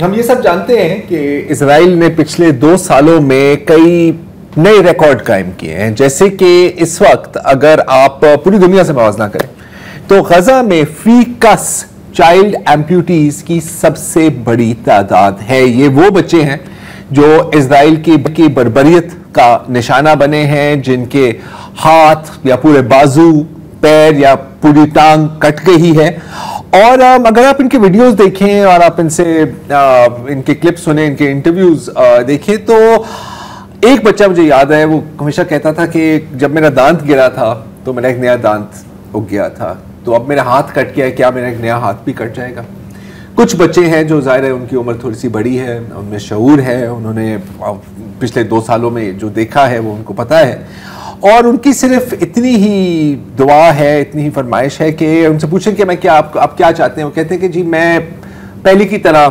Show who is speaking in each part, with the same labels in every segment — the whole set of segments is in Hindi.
Speaker 1: हम ये सब जानते हैं कि इजराइल ने पिछले 2 सालों में कई नए रिकॉर्ड कायम किए हैं। जैसे कि इस वक्त अगर आप पूरी दुनिया से मवाजना करें तो गजा में फी कस चाइल्ड एम्प्यूटीज की सबसे बड़ी तादाद है। ये वो बच्चे हैं जो इजराइल की बर्बरियत का निशाना बने हैं, जिनके हाथ या पूरे बाजू, पैर या पूरी टांग कट गई है। और अगर आप इनके वीडियोस देखें और आप इनके क्लिप्स सुने, इनके इंटरव्यूज देखें, तो एक बच्चा मुझे याद है, वो हमेशा कहता था कि जब मेरा दांत गिरा था तो मेरा एक नया दांत उग गया था, तो अब मेरा हाथ कट गया है, क्या मेरा एक नया हाथ भी कट जाएगा। कुछ बच्चे हैं जो जाहिर है उनकी उम्र थोड़ी सी बड़ी है, उनमें शऊर है, उन्होंने पिछले 2 सालों में जो देखा है वो उनको पता है, और उनकी सिर्फ इतनी ही दुआ है, इतनी ही फरमाइश है कि उनसे पूछें कि मैं क्या आप क्या चाहते हैं। वो कहते हैं कि जी मैं पहले की तरह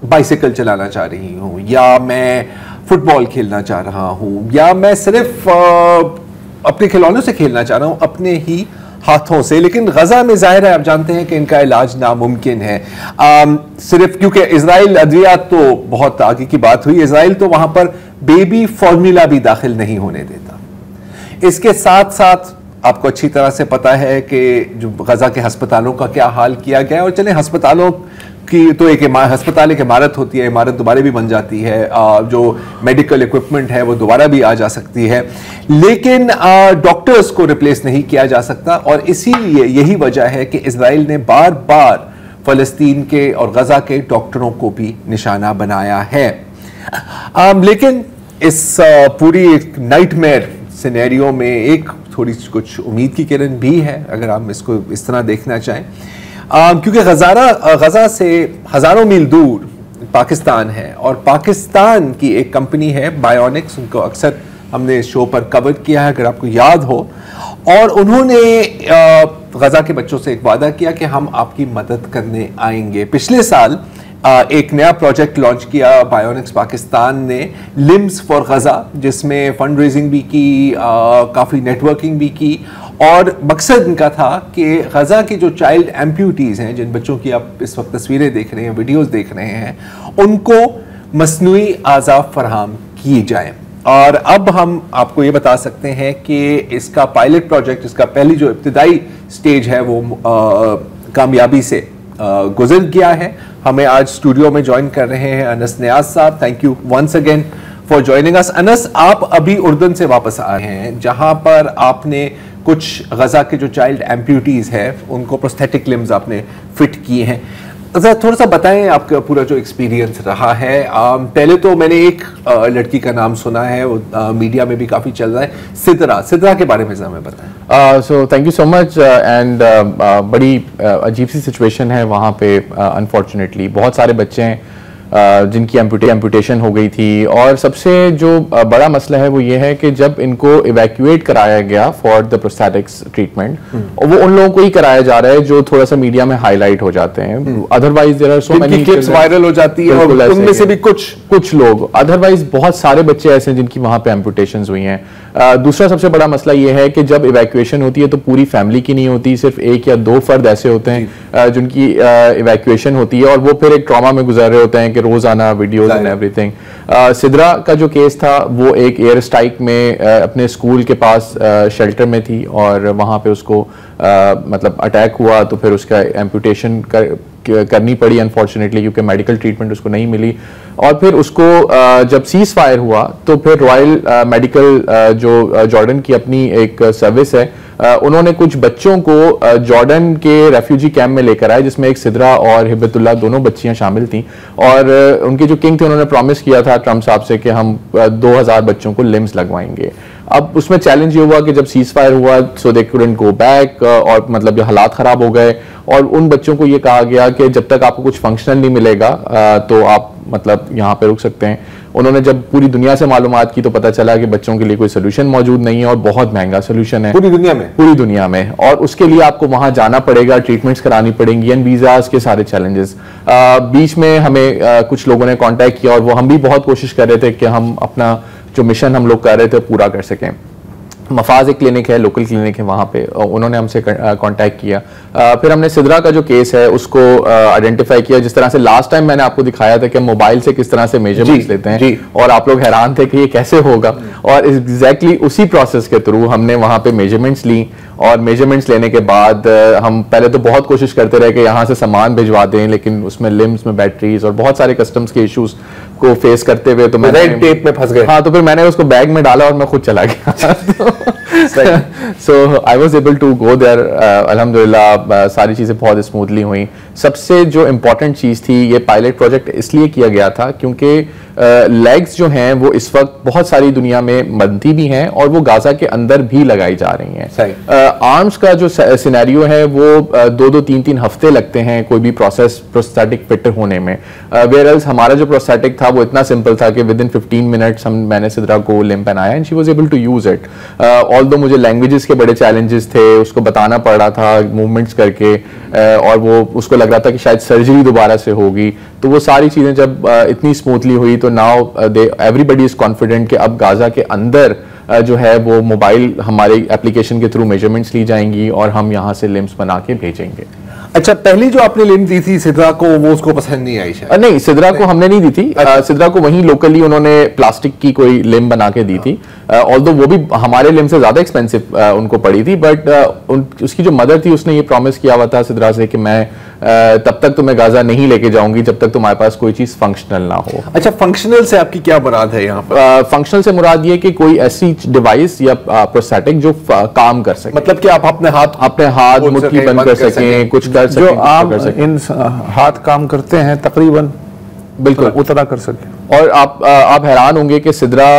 Speaker 1: बाइसिकल चलाना चाह रही हूँ, या मैं फुटबॉल खेलना चाह रहा हूँ, या मैं सिर्फ अपने खिलौनों से खेलना चाह रहा हूँ, अपने ही हाथों से। लेकिन गजा में जाहिर है आप जानते हैं कि इनका इलाज नामुमकिन है, सिर्फ क्योंकि इजराइल अद्वियात तो बहुत आगे की बात हुई, इजराइल तो वहां पर बेबी फॉर्मूला भी दाखिल नहीं होने देता। इसके साथ साथ आपको अच्छी तरह से पता है कि जो गजा के अस्पतालों का क्या हाल किया गया है। और चले अस्पतालों की तो एक इमारत होती है, इमारत दोबारा भी बन जाती है, जो मेडिकल इक्विपमेंट है वो दोबारा भी आ जा सकती है, लेकिन डॉक्टर्स को रिप्लेस नहीं किया जा सकता। और इसीलिए यही वजह है कि इजराइल ने बार बार फलस्तीन के और गजा के डॉक्टरों को भी निशाना बनाया है। लेकिन इस पूरी नाइटमेयर सिनेरियो में एक थोड़ी कुछ उम्मीद की किरण भी है, अगर आप इसको इस तरह देखना चाहें, क्योंकि गजा से हजारों मील दूर पाकिस्तान है, और पाकिस्तान की एक कंपनी है बायोनिक्स, उनको अक्सर हमने शो पर कवर किया है अगर आपको याद हो, और उन्होंने गजा के बच्चों से एक वादा किया कि हम आपकी मदद करने आएंगे। पिछले साल एक नया प्रोजेक्ट लॉन्च किया बायोनिक्स पाकिस्तान ने, लिम्स फॉर गजा, जिसमें फंड रेजिंग भी की, काफ़ी नेटवर्किंग भी की, और मकसद इनका था कि गजा के जो चाइल्ड एम्प्यूटीज़ हैं, जिन बच्चों की आप इस वक्त तस्वीरें देख रहे हैं, वीडियोस देख रहे हैं, उनको मसनूई आज़ा फराहम की जाए। और अब हम आपको ये बता सकते हैं कि इसका पायलट प्रोजेक्ट, इसका पहली जो इब्तिदाई स्टेज है वो कामयाबी से गुजर गया है। हमें आज स्टूडियो में ज्वाइन कर रहे हैं Anas Niyaz sahab. Thank you once again for joining us. Anas, आप अभी उर्दन से वापस आए हैं, जहां पर आपने कुछ गजा के जो चाइल्ड एम्प्यूटीज है उनको प्रोस्थेटिक लिम्स आपने फिट किए हैं। थोड़ा सा बताएं आपका पूरा जो एक्सपीरियंस रहा है। पहले तो मैंने एक लड़की का नाम सुना है, वो मीडिया में भी काफ़ी चल रहा है, सिद्रा के बारे में हमें बताएं।
Speaker 2: So thank you so much. And बड़ी अजीब सी सिचुएशन है वहाँ पे। अनफॉर्चुनेटली बहुत सारे बच्चे हैं जिनकी एम्पुटेशन हो गई थी, और सबसे जो बड़ा मसला है वो ये है कि जब इनको इवैक्यूएट कराया गया फॉर द प्रोस्थेटिक्स ट्रीटमेंट, वो उन लोगों को ही कराया जा रहा है जो थोड़ा सा मीडिया में हाईलाइट हो जाते हैं। Otherwise there are so many
Speaker 1: clips viral हो जाती है, और उनमें से भी कुछ लोग, अदरवाइज बहुत सारे बच्चे ऐसे हैं जिनकी वहां पे एम्पुटेशंस हुई हैं। दूसरा सबसे बड़ा मसला ये है कि जब इवैक्यूएशन होती है तो पूरी फैमिली की नहीं होती, सिर्फ 1 या 2 फर्द ऐसे होते हैं जिनकी इवैक्यूएशन होती है, और वो फिर एक ट्रॉमा में गुजर रहे होते हैं कि रोजाना वीडियोस एंड एवरीथिंग। सिद्रा का जो केस था वो एक एयर स्ट्राइक में अपने स्कूल के पास शेल्टर में थी, और वहां पे उसको मतलब अटैक हुआ, तो फिर उसका एम्पुटेशन करनी पड़ी अनफॉर्चुनेटली, क्योंकि मेडिकल ट्रीटमेंट उसको नहीं मिली। और फिर उसको जब सीज फायर हुआ तो फिर रॉयल मेडिकल जो जॉर्डन की अपनी एक सर्विस है, उन्होंने कुछ बच्चों को जॉर्डन के रेफ्यूजी कैंप में लेकर आए, जिसमें एक सिद्रा और हिब्बतुल्लाह दोनों बच्चियां शामिल थीं। और उनके जो किंग थे उन्होंने प्रॉमिस किया था ट्रम्प साहब से कि हम 2000 बच्चों को लिम्स लगवाएंगे। अब उसमें चैलेंज ये हुआ कि जब सीज फायर हुआ सो दे कुडंट गो बैक, और मतलब हालात खराब हो गए, और उन बच्चों को ये कहा गया कि जब तक आपको कुछ फंक्शनल नहीं मिलेगा तो आप मतलब यहाँ पे रुक सकते हैं। उन्होंने जब पूरी दुनिया से मालूमात की तो पता चला कि बच्चों के लिए कोई सोल्यूशन मौजूद नहीं है, और बहुत महंगा सोल्यूशन है पूरी दुनिया में, और उसके लिए आपको वहां जाना पड़ेगा, ट्रीटमेंट्स करानी पड़ेंगी, एंड वीजाज के सारे चैलेंजेस। बीच में हमें कुछ लोगों ने कॉन्टैक्ट किया, और वो हम भी बहुत कोशिश कर रहे थे कि हम अपना जो मिशन हम लोग कर रहे थे पूरा कर सकें।
Speaker 2: मफाज एक क्लिनिक है, लोकल क्लिनिक है, वहाँ पे उन्होंने हमसे कांटेक्ट किया। फिर हमने सिदरा का जो केस है उसको आइडेंटिफाई किया, जिस तरह से लास्ट टाइम मैंने आपको दिखाया था कि हम मोबाइल से किस तरह से मेजरमेंट्स लेते हैं और आप लोग हैरान थे कि ये कैसे होगा, और एग्जैक्टली उसी प्रोसेस के थ्रू हमने वहाँ पे मेजरमेंट्स ली। और मेजरमेंट्स लेने के बाद हम पहले तो बहुत कोशिश करते रहे कि यहाँ से सामान भिजवा दें, लेकिन उसमें लिम्स में बैटरीज और बहुत सारे कस्टम्स के इश्यूज को फेस करते हुए तो मैंने
Speaker 1: रेड टेप में फंस गए।
Speaker 2: हाँ, तो फिर मैंने उसको बैग में डाला और मैं खुद चला गया। So I was able to go there. अल्हम्दुलिल्लाह सारी चीज़ें बहुत स्मूथली हुई। सबसे जो इम्पोर्टेंट चीज़ थी, ये पायलट प्रोजेक्ट इसलिए किया गया था क्योंकि लेग्स जो हैं वो इस वक्त बहुत सारी दुनिया में बनती भी हैं और वो गाजा के अंदर भी लगाई जा रही हैं। आर्म्स का जो सिनेरियो है वो 2-3 हफ्ते लगते हैं कोई भी प्रोस्थेटिक फिट होने में, वेयरएल्स हमारा जो प्रोस्थेटिक था वो इतना सिंपल था कि विद इन 15 मिनट्स मैंने सिदरा को लिम्ब पहनाया and she was able to use it. Although मुझे लैंग्वेजेस के बड़े चैलेंजेस थे, उसको बताना पड़ रहा था मूवमेंट्स करके, और वो उसको लग रहा था कि शायद सर्जरी दोबारा से होगी। तो वो सारी चीज़ें जब इतनी स्मूथली हुई तो नाउ एवरीबडी इज कॉन्फिडेंट कि अब गाजा के अंदर जो है वो मोबाइल हमारे एप्लीकेशन के थ्रू मेजरमेंट्स ली जाएंगी और हम यहाँ से लिम्स बना के भेजेंगे।
Speaker 1: अच्छा, पहली जो आपने लिम्ब दी थी सिदरा को, वो उसको पसंद नहीं आई शायद?
Speaker 2: नहीं, सिदरा को हमने नहीं दी थी। सिदरा को वहीं लोकली उन्होंने प्लास्टिक की कोई लिम्ब बना के दी थी, ऑल्दो वो भी हमारे लिम्ब से ज्यादा एक्सपेंसिव उनको पड़ी थी, बट उसकी जो मदर थी उसने ये प्रॉमिस किया हुआ था सिदरा से कि मैं तब तक तुम्हें गाजा नहीं लेके जाऊंगी जब तक तुम्हारे पास कोई चीज फंक्शनल ना हो।
Speaker 1: अच्छा, फंक्शनल से आपकी क्या मुराद है यहाँ
Speaker 2: पर? फंक्शनल से मुराद ये कि कोई ऐसी डिवाइस या प्रोस्थेटिक जो काम कर सके,
Speaker 1: मतलब कि आप अपने हाथ
Speaker 2: मुट्ठी बंद कर सकें, कुछ कर सकें,
Speaker 3: जो आम इन हाथ काम करते हैं तकरीबन
Speaker 2: बिल्कुल
Speaker 3: उतना कर सके।
Speaker 2: और आप हैरान होंगे कि सिदरा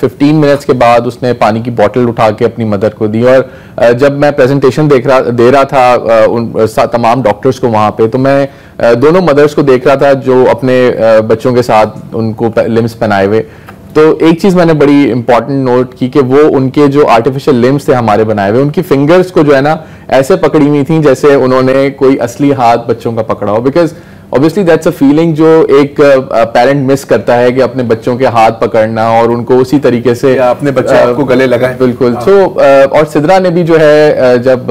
Speaker 2: 15 मिनट्स के बाद उसने पानी की बोतल उठा के अपनी मदर को दी, और जब मैं प्रेजेंटेशन दे रहा था उन तमाम डॉक्टर्स को वहाँ पे, तो मैं दोनों मदर्स को देख रहा था जो अपने बच्चों के साथ उनको लिम्स पहनाए हुए। तो एक चीज़ मैंने बड़ी इंपॉर्टेंट नोट की कि वो उनके जो आर्टिफिशियल लिम्स थे हमारे बनाए हुए, उनकी फिंगर्स को जो है ना ऐसे पकड़ी हुई थी जैसे उन्होंने कोई असली हाथ बच्चों का पकड़ा हो, because obviously that's a feeling जो एक पेरेंट मिस करता है कि अपने बच्चों के हाथ पकड़ना और उनको उसी तरीके से
Speaker 1: अपने बच्चे को गले लगाए।
Speaker 2: बिल्कुल। सो और सिदरा ने भी जो है जब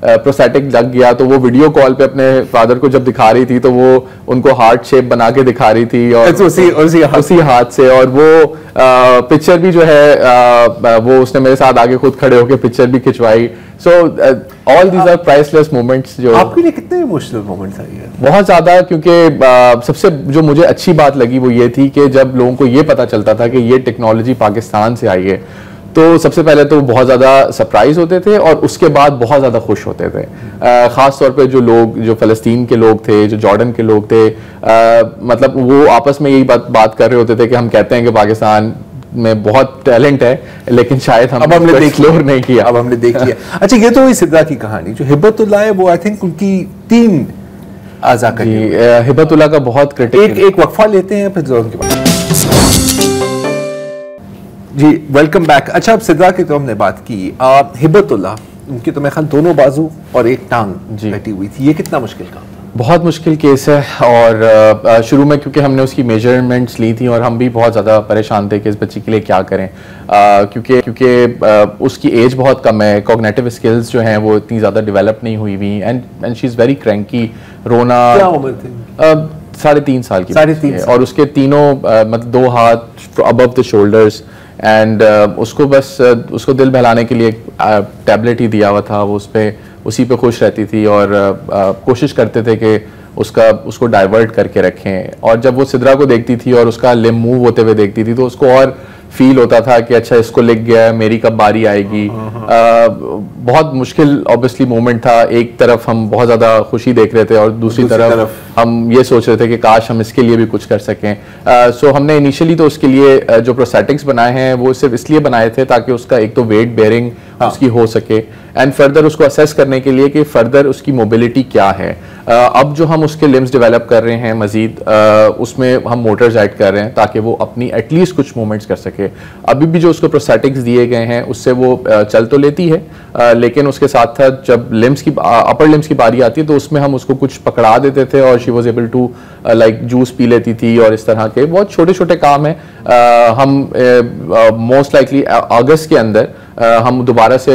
Speaker 2: प्रोस्थेटिक लग गया तो वो वीडियो कॉल पे अपने फादर को जब दिखा रही थी तो वो उनको हार्ट शेप बना के दिखा रही थी और उसी हाथ से, और वो पिक्चर भी जो है वो उसने मेरे साथ आगे खुद खड़े होकर पिक्चर भी खिंचवाई। So all these are priceless moments. जो
Speaker 1: आपके लिए कितने इमोशनल मोमेंट्स आए?
Speaker 2: बहुत ज्यादा, क्योंकि सबसे जो मुझे अच्छी बात लगी वो ये थी कि जब लोगों को ये पता चलता था कि ये टेक्नोलॉजी पाकिस्तान से आई है तो सबसे पहले तो बहुत ज़्यादा सरप्राइज होते थे और उसके बाद बहुत ज़्यादा खुश होते थे। ख़ास तौर पे जो लोग, जो फ़लस्तीन के लोग थे, जो जॉर्डन के लोग थे, मतलब वो आपस में यही बात कर रहे होते थे कि हम कहते हैं कि पाकिस्तान में बहुत टैलेंट है लेकिन शायद हमने एक्सप्लोर नहीं किया।
Speaker 1: अब हमने देख लिया। अच्छा, ये तो हुई सिदरा की कहानी। जो हिब्बतुल्लाह है वो आई थिंक उनकी 3 आज़ा का
Speaker 2: हिब्बतुल्लाह का बहुत क्रिटिकल।
Speaker 1: एक वक्फा लेते हैं फिर उनके बाद जी वेलकम बैक। अच्छा, अब सिदरा की तो हमने बात की, हिब्बतुल्लाह उनकी तो मेरे ख्याल दोनों बाजू और एक टांग कटी हुई थी, ये कितना मुश्किल काम था?
Speaker 2: बहुत मुश्किल केस है, और शुरू में क्योंकि हमने उसकी मेजरमेंट्स ली थी और हम भी बहुत ज़्यादा परेशान थे कि इस बच्ची के लिए क्या करें, क्योंकि उसकी एज बहुत कम है, कॉग्निटिव स्किल्स जो हैं वो इतनी ज़्यादा डेवलप नहीं हुई हुई, and she is very cranky. रोना,
Speaker 1: क्या उम्र थी?
Speaker 2: 3.5 साल की।
Speaker 1: 3.5
Speaker 2: और उसके तीनों मतलब 2 हाथ अबव द शोल्डर्स, एंड उसको बस उसको दिल बहलाने के लिए टैबलेट ही दिया हुआ था, वो उसी पे खुश रहती थी और कोशिश करते थे कि उसको डाइवर्ट करके रखें। और जब वो सिदरा को देखती थी और उसका लिम्ब मूव होते हुए देखती थी तो उसको और फील होता था कि अच्छा इसको लिख गया, मेरी कब बारी आएगी। बहुत मुश्किल ऑब्वियसली मोमेंट था। एक तरफ हम बहुत ज़्यादा खुशी देख रहे थे और दूसरी तरफ हम ये सोच रहे थे कि काश हम इसके लिए भी कुछ कर सकें। सो हमने इनिशियली तो उसके लिए जो प्रोस्थेटिक्स बनाए हैं वो सिर्फ इसलिए बनाए थे ताकि उसका एक तो वेट बेयरिंग उसकी हो सके, एंड फर्दर उसको असेस करने के लिए कि फर्दर उसकी मोबिलिटी क्या है। अब जो हम उसके लिम्स डेवलप कर रहे हैं मजीद, उसमें हम मोटर्स ऐड कर रहे हैं ताकि वो अपनी एटलीस्ट कुछ मूवमेंट्स कर सके। अभी भी जो उसको प्रोस्थेटिक्स दिए गए हैं उससे वो चल तो लेती है, लेकिन उसके साथ साथ जब लिम्स की अपर लिम्स की बारी आती है तो उसमें हम उसको कुछ पकड़ा देते थे और she was able to like juice पी लेती थी, और इस तरह के बहुत छोटे छोटे काम हैं। हम मोस्ट लाइकली अगस्त के अंदर हम दोबारा से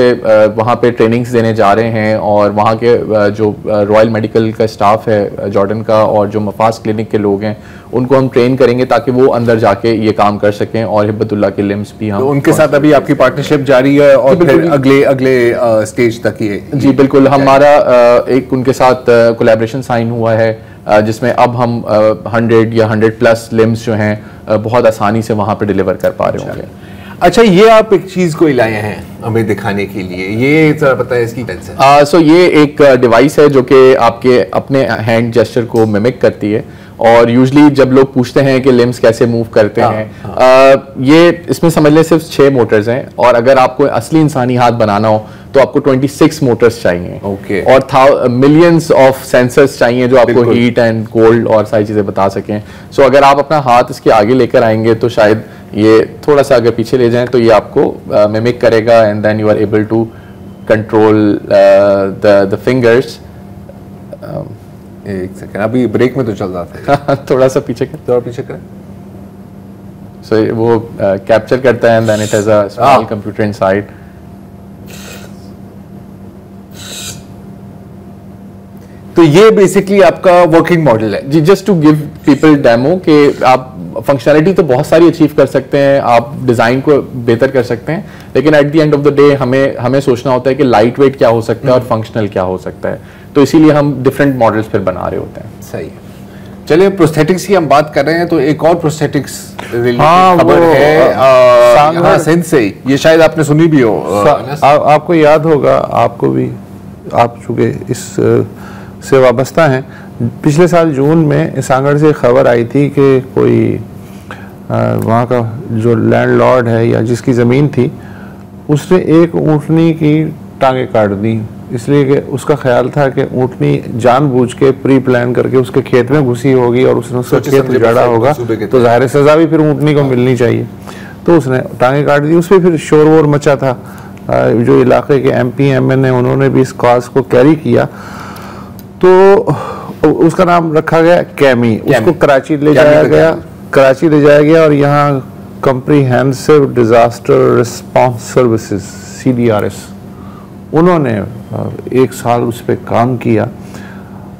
Speaker 2: वहाँ पे ट्रेनिंग्स देने जा रहे हैं और वहाँ के जो रॉयल मेडिकल का स्टाफ है जॉर्डन का और जो मफाज क्लिनिक के लोग हैं उनको हम ट्रेन करेंगे ताकि वो अंदर जाके ये काम कर सकें और हिब्बतुल्लाह के लिम्स भी हम
Speaker 1: तो उनके साथ अभी आपकी पार्टनरशिप जारी है और फिर अगले स्टेज तक ये
Speaker 2: जी बिल्कुल हमारा एक उनके साथ कोलैबोरेशन साइन हुआ है जिसमें अब हम 100 या 100+ लिम्स जो हैं बहुत आसानी से वहाँ पे डिलीवर कर पा रहे होंगे।
Speaker 1: अच्छा, ये आप एक चीज को लाए हैं हमें दिखाने के लिए, ये जरा बताएं इसकी कैसे।
Speaker 2: सो ये एक डिवाइस है जो कि आपके अपने हैंड जेस्चर को मिमिक करती है और यूजली जब लोग पूछते हैं कि लिम्स कैसे मूव करते हैं ये इसमें समझ लें सिर्फ 6 मोटर्स हैं और अगर आपको असली इंसानी हाथ बनाना हो तो आपको 26 मोटर्स चाहिए
Speaker 1: okay.
Speaker 2: और मिलियंस ऑफ सेंसर्स चाहिए जो आपको हीट एंड कोल्ड और सारी चीज़ें बता सकें। सो अगर आप अपना हाथ इसके आगे लेकर आएंगे तो शायद ये थोड़ा सा अगर पीछे ले जाएं तो ये आपको मिमिक करेगा and then you are able to control the fingers.
Speaker 1: एक सेकंड, अभी ब्रेक में तो चल रहा था
Speaker 2: थोड़ा सा पीछे कर,
Speaker 1: थोड़ा पीछे करें।
Speaker 2: सो वो कैप्चर करता है and then it has a small computer inside.
Speaker 1: तो ये बेसिकली आपका वर्किंग मॉडल है
Speaker 2: जी, just to give people demo कि आप फंक्शनैलिटी तो बहुत सारी अचीव कर सकते हैं, आप डिज़ाइन को बेहतर कर सकते हैं, लेकिन at the end of the day हमें सोचना होता है कि लाइट वेट क्या हो सकता है और फंक्शनल क्या हो सकता है, तो इसीलिए हम डिफरेंट मॉडल्स फिर बना रहे होते हैं।
Speaker 1: सही है। चलिए प्रोस्थेटिक्स की हम बात कर रहे हैं तो एक और प्रोस्थेटिक्स
Speaker 3: खबर
Speaker 1: है सिंध से, ये शायद आपने सुनी भी हो।
Speaker 3: आपको याद होगा, आपको भी, आप चूंकि इस से वाबस्ता हैं, पिछले साल जून में सांगड़ से खबर आई थी कि कोई वहाँ का जो लैंडलॉर्ड है या जिसकी ज़मीन थी उसने एक ऊँटनी की टांगें काट दी, इसलिए कि उसका ख्याल था कि ऊँटनी जानबूझ के प्री प्लान करके उसके खेत में घुसी होगी और उसने उसका खेत उजाड़ा होगा तो ज़ाहिर सज़ा भी फिर ऊँटनी को मिलनी चाहिए, तो उसने टांगें काट दी। उस पर फिर शोर वोर मचा था, जो इलाके के MP MN है उन्होंने भी इस काज को कैरी किया, तो उसका नाम रखा गया कैमी। उसको कराची ले जाया गया और यहाँ comprehensive disaster response services CDRS उन्होंने 1 साल उस पर काम किया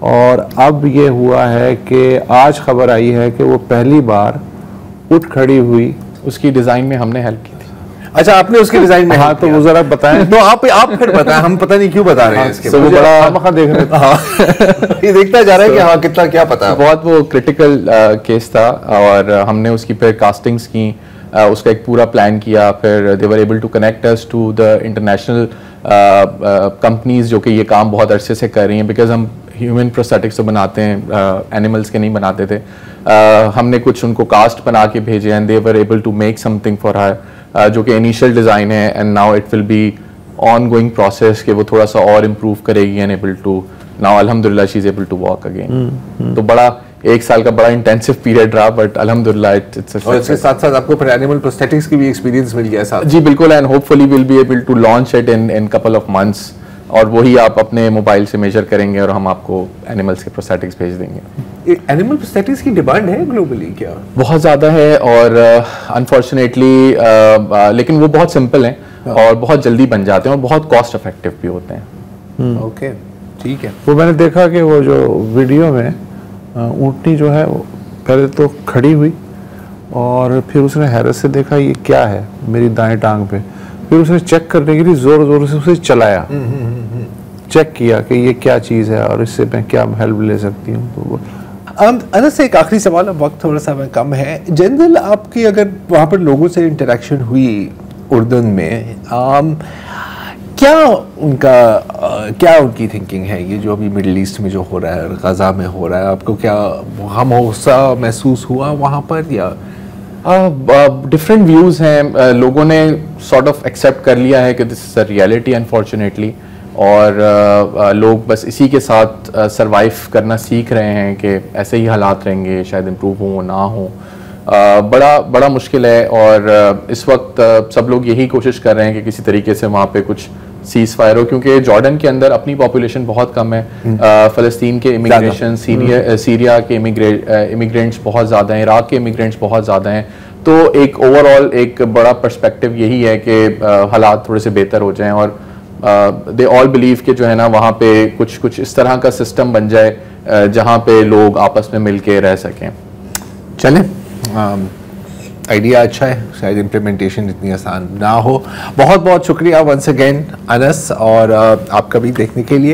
Speaker 3: और अब ये हुआ है कि आज खबर आई है कि वो पहली बार उठ खड़ी हुई।
Speaker 2: उसकी डिज़ाइन में हमने हेल्प की थी।
Speaker 1: अच्छा, आपने उसके डिजाइन में?
Speaker 3: हाँ, तो वो जरा बताएं।
Speaker 1: तो आप फिर बताएं, हम पता नहीं क्यों बता रहे हैं इसके।
Speaker 2: तो वो बड़ा
Speaker 3: देख रहे
Speaker 1: थे ये देखता जा रहा है कि हाँ कितना क्या पता है।
Speaker 2: बहुत वो क्रिटिकल केस था और हमने उसकी फिर कास्टिंग्स की, उसका एक पूरा प्लान किया, फिर they were able to connect us to the international companies जो कि ये काम बहुत अरसे से कर रही हैं, बिकॉज हम ह्यूमन प्रोस्थेटिक्स तो बनाते हैं, एनिमल्स के नहीं बनाते थे। हमने कुछ उनको कास्ट बना के भेजे and they were able to make something for her, जो कि इनिशियल डिज़ाइन है and now it will be on going process कि वो थोड़ा सा और इम्प्रूव करेगी एंड एबल टू नाउ अल्हम्दुलिल्लाह she is able to walk again. तो बड़ा 1 साल का बड़ा इंटेंसिव पीरियड रहा, बट अल्हम्दुलिल्लाह इट्स
Speaker 1: और इसके साथ साथ आपको फिर एनिमल प्रोस्थेटिक्स की भी एक्सपीरियंस मिल गया साथ।
Speaker 2: जी बिल्कुल, and hopefully will be able to launch it in couple of months, और वही आप अपने मोबाइल से मेजर करेंगे और हम आपको एनिमल्स के प्रोस्थेटिक्स भेज देंगे।
Speaker 1: एनिमल प्रोस्थेटिक्स की डिमांड है ग्लोबली क्या?
Speaker 2: बहुत ज़्यादा है और अनफॉर्चुनेटली लेकिन वो बहुत सिंपल हैं और बहुत जल्दी बन जाते हैं और बहुत कॉस्ट इफेक्टिव भी होते हैं।
Speaker 1: ओके, ठीक है।
Speaker 3: वो मैंने देखा कि वो जो वीडियो में ऊँटनी जो है वो पहले तो खड़ी हुई और फिर उसने हैरत से देखा ये क्या है मेरी दाएं टांग पे, फिर उसने चेक करने के लिए जोर जोर से उसे चलाया, चेक किया कि ये क्या चीज़ है और इससे मैं क्या हेल्प ले सकती हूँ। तो
Speaker 1: अनस से एक आखिरी सवाल, अब वक्त थोड़ा सा कम है। जनरल आपकी अगर वहाँ पर लोगों से इंटरेक्शन हुई उर्दन में, क्या उनकी थिंकिंग है ये जो अभी मिडिल ईस्ट में जो हो रहा है, गजा में हो रहा है, आपको क्या हमौसा महसूस हुआ वहाँ पर या?
Speaker 2: डिफरेंट व्यूज़ हैं, लोगों ने सॉर्ट ऑफ एक्सेप्ट कर लिया है कि this is a reality unfortunately, और लोग बस इसी के साथ सरवाइव करना सीख रहे हैं कि ऐसे ही हालात रहेंगे, शायद इम्प्रूव हो ना हो। बड़ा मुश्किल है और इस वक्त सब लोग यही कोशिश कर रहे हैं कि किसी तरीके से वहाँ पे कुछ सीज फायर हो, क्योंकि जॉर्डन के अंदर अपनी पॉपुलेशन बहुत कम है, फ़लस्तीन के इमिग्रेशन, सीरिया के इमिग्रेंट्स बहुत ज़्यादा हैं, इराक के इमिग्रेंट्स बहुत ज़्यादा हैं, तो एक ओवरऑल एक बड़ा पर्सपेक्टिव यही है कि हालात थोड़े से बेहतर हो जाएं और दे ऑल बिलीव कि जो है ना वहाँ पे कुछ इस तरह का सिस्टम बन जाए जहाँ पे लोग आपस में मिल के रह सकें।
Speaker 1: चलें, आइडिया अच्छा है, शायद इम्प्लीमेंटेशन इतनी आसान ना हो। बहुत बहुत शुक्रिया वंस अगेन अनस और आपका भी देखने के लिए।